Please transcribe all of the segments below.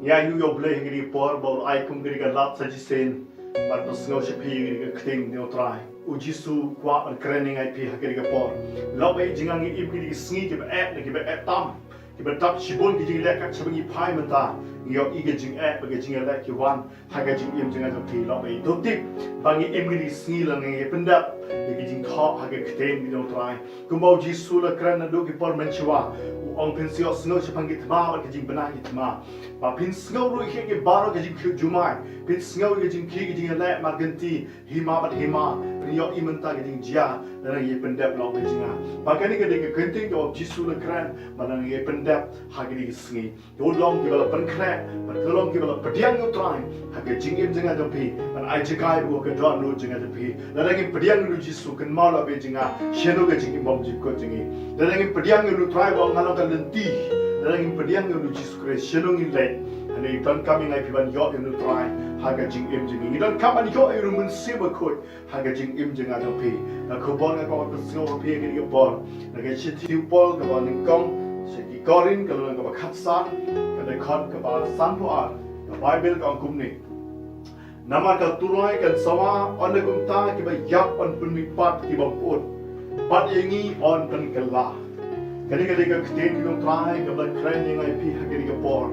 Nya you your blame giri por bol I kum giri ga lat sajisen but no snow shapi giri ga kting no try u Jisu kwa an krening I pi giri ga por lob ai jingang I giri sngi ki ba tam ki ba tap shibon ki lek ka chabangi phai Mynta yo I ge jing ba ge jing lek ki wan ha ge jing im jinga pi lob ai do tip bangi im giri sngi lang nge pendap ge jing kha ha ge kting no try kumau Jisu la kran do ki por menchwa Ong pensio snow shapangi tma or kajing banagi tma. Ba pin snow ru ke baro kajing jumai. Pin snow kajing ki kajing le maganti hima bat hima. Pin yo Mynta kajing jia dan ye pendap long kajinga. Ba kani kajing kenting yo Jisu le kran malang ye pendap hagiri sngi. Yo long ki bala Pynkhreh, ba long ki bala padiang yo trai. Hagajing im jinga dopi. Ban ai jikai wo ka don no jinga dopi. Lalang padiang lu Jisu kan mala be jinga. Sheno kajing bom jip ko jingi. Lalang padiang lu trai wa ngalong lenti dalam pediang yang Jisu Kristus shalom in late and they don't come in like even yacht in the try haga jing im jing you don't come and yacht in mun seba koi haga jing im jing ada pi na Khubor na kau bersama pi ni Khubor na ke chitiu pol ke bawah ningkong segi korin kalau ke bawah khatsan ke dekat ke bawah santuar ke Bible ke angkum ni nama ke turai ke sama on the kumta ke bawah yap on penmipat ke bawah pot pat yengi on pen kelah Kali-kali ka kting yung Trai ka bala kren yung IP hagiri ka por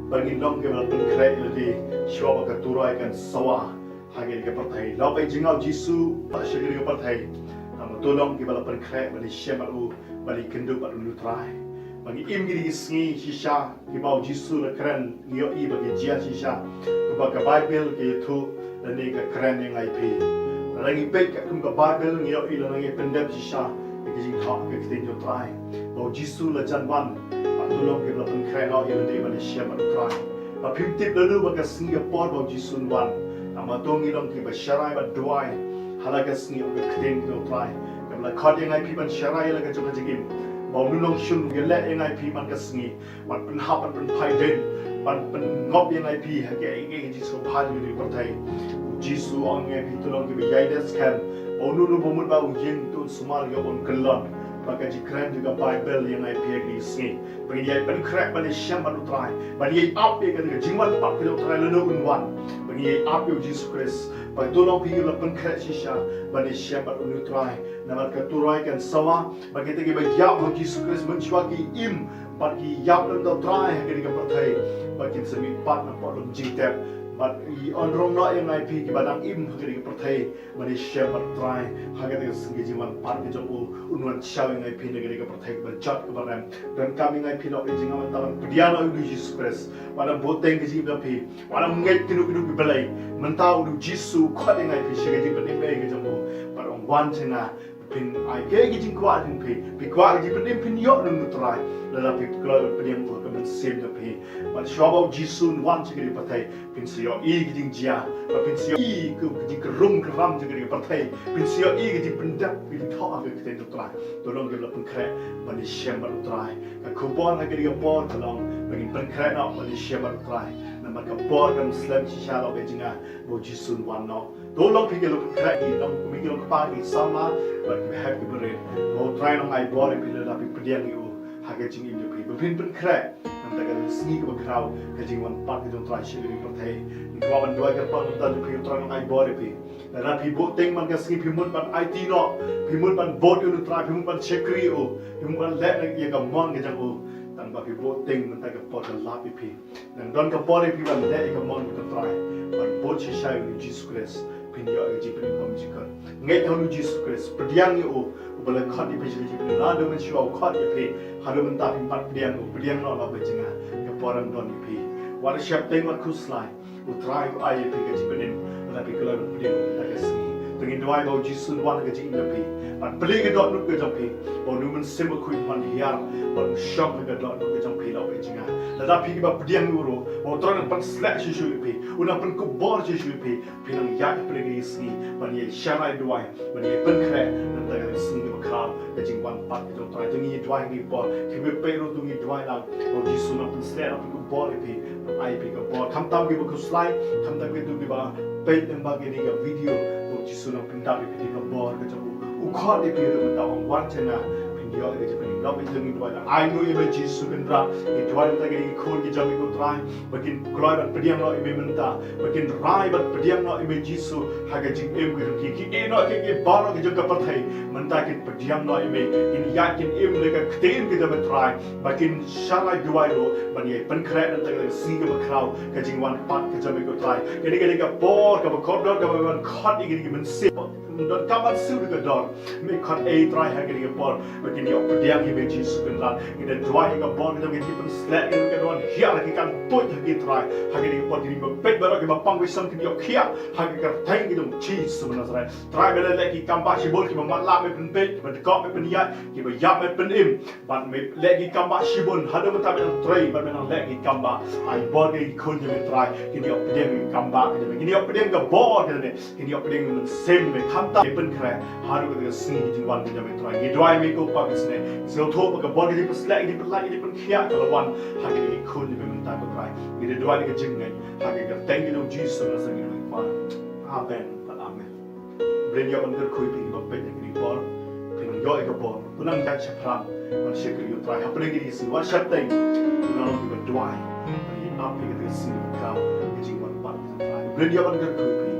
bangin long ka bala Pynkhreh ladi shwa ka turai kan sawa hagiri ka partai lapay jingaw Jisu hagiri ka partai ang tulong ka bala Pynkhreh bali shema u bali kendu bali lu Trai bagi im giri sngi shisha ki baw Jisu la kren ngiyo I bagi jia shisha ka ka Bible ki tu lani ka kren yung IP langi pek ka kum ka Bible ngiyo I langi pendep shisha kajing hak ke kting yung Trai Bau Jisu la janwan Patulong ke bala Pynkhreh au yang di Malaysia mat Trai Ba pimtip lalu baka Singapore bau Jisu wan Nama tongi long ke ba syarai ba duai Halaga Sngi au ke kting yung Trai Ke bala khot yang IP ban syarai la ke jom jigim Bau nulong syun ke le yang IP man ke Sngi Mat penhap man penpai den Ban pengop yang IP ke Jisu bhaj di partai Jisu ang yang IP tulong ke ba yaides kan Bau nulu bomut ba ujing tu sumal ke on kelon Maka jikran juga Bible yang IP di sini. Bagi dia Pynkhreh bagi Iashem baru Trai. Bagi dia apa yang kena jimat pak kalau Trai lalu unwan. Bagi dia apa yang Jisu Kristus. Bagi tolong pergi lah Pynkhreh sisa. Bagi Iashem baru Trai. Nama keturai kan sawa. Bagi kita bagi yap bagi Jisu Kristus mencuaki im. Bagi yap lalu Trai hari kita pertai. Bagi semi pat nampak dalam jingtep. But on rong na yang IP ki badang im hagiri pertai mani share Trai hagiri Sngi jiman par ki jong unwan shaw yang IP negeri ka pertai berjat ke baram dan kami IP no jing aman taman pediana u Jisu Kristus wana boteng ki jing pi wana ngai kinu kinu belai mentau u Jisu khot yang IP shige jing penim be ki jong parong wan chena pin ai ke ki jing kwa jing pi kwa ki penim pin yo nang Trai lala pi klo penim ko ka sem da pi but shawau Jisu wan chigiri pertai pin yo I giding jia, pinsio I ke giding kerum keram juga di partai, pinsio I giding pendap giding thok agak kita itu Trai, tolong kita Pynkhreh bagi Iashem baru Trai, Khubor agak dia por tolong bagi Pynkhreh nak bagi Iashem baru Trai, nama Khubor kan Muslim sisa lo bejinga, bau Jisu wan no, tolong pergi lo Pynkhreh I, tolong pergi lo kepagi sama, bagi happy berin, bau Trai nong ai bor pilih tapi pediang itu, agak jing ini pergi, bapin Pynkhreh Mynta ke Sngi ke bakrau kajing wan pat ke Trai shiri di partai Kau ban dua kerpa Mynta di pergi Trai ngai bor pi dan pi boteng man ke Sngi pimut ban IT no pimut ban bot ulu Trai pimut ban sekri u pimut ban lek nak ia ke mon ke jang u dan ba pi boteng Mynta ke pot ke lapi pi dan don ke bor pi ban lek ke mon ke Trai ban bot shisha u Jisu Kristus pindio ke jipin pam jikar ngai tahu Jisu Kristus pediang u bala khot di pejik jipin na do men shwa khot ye pi haru Mynta pimpat pediang no la bejinga ke porang don pi Wala siap tengok kuslai, utrai ku ayat pergi jipinin, tapi kalau pergi kita kesini, dengan doa bau Jisu wan kerja ini pi, dan pergi ke dot nuk kerja pi, bau numen sembah kuih man hiar, bau syok ke dot nuk kerja pi lau pergi ngah, tetapi kita pergi yang uru, bau terang pan selak Jisu pi, una pan Khubor Jisu pi, pinang yak pergi sini, bani syarai doa, bani Pynkhreh, dan tak Sngi bakal kerja wan pat kita utrai, tungi doa ini bor, kita peru tungi doa lang, bau Jisu nak pan selak, pan Khubor pi. I pick up board. Come down, give a slide. Come down, give a paint and bag in a video. Jisu nak pindah di pindah board. Macam ukhat di pindah mentawang wan cina India ke Japan love jeng dua I know ime Jisu kendra ke dua ta ke khol ke jami ko Trai bakin glory ban pediam no ime Mynta bakin rai ban pediam no ime Jisu haga jing em ki no ke baro ke jeng ka pathai Mynta ke pediam no ime in yakin em le ka kten ke jami Trai bakin shalai dua lo ban ye Pynkhreh dan ta ke Sngi ke bakrau ke jing wan pat ke jami ko Trai ke ke por ke khot dor ke ban khot ke men se dan kapan sudah ke Dhar me khot Trai ha ke por bakin yo pediam ime Jisu kendra ke dua ke bon ke pen slek ke don hiar ke kan tot ke Trai ha ke por ke pet baru ke bapang wisam ke yo khia ha ke thai ke dong Jisu sebenarnya Trai bela lagi kamba sibol ke matla me pen pet me kop me pen yat ke be yap me pen im ban me lagi kamba sibol hado me tabe Trai ban me lagi kamba ai bor ke khon je me Trai ke yo pediam kamba ke yo pediam ke bor ke yo pediam men sem me khanta Pynkhreh hado ke Sngi jingwan ke me Trai ke dua me ko pa bisne so tho ke bor ke slek ke pen lagi ke pen khia ke lawan ha ke khon je me Mynta ko Trai ke dua ke jingai ha ke thank you Jisu na sang ke pa amen amen bring your under koi pi ba pe ke bor pin yo ke bor punang ja chapram ban shekri yo Trai ha pring ke si wa shat tai punang ke dua ni ap ke Sngi ka ke jingwan pa Trai bring your under koi pi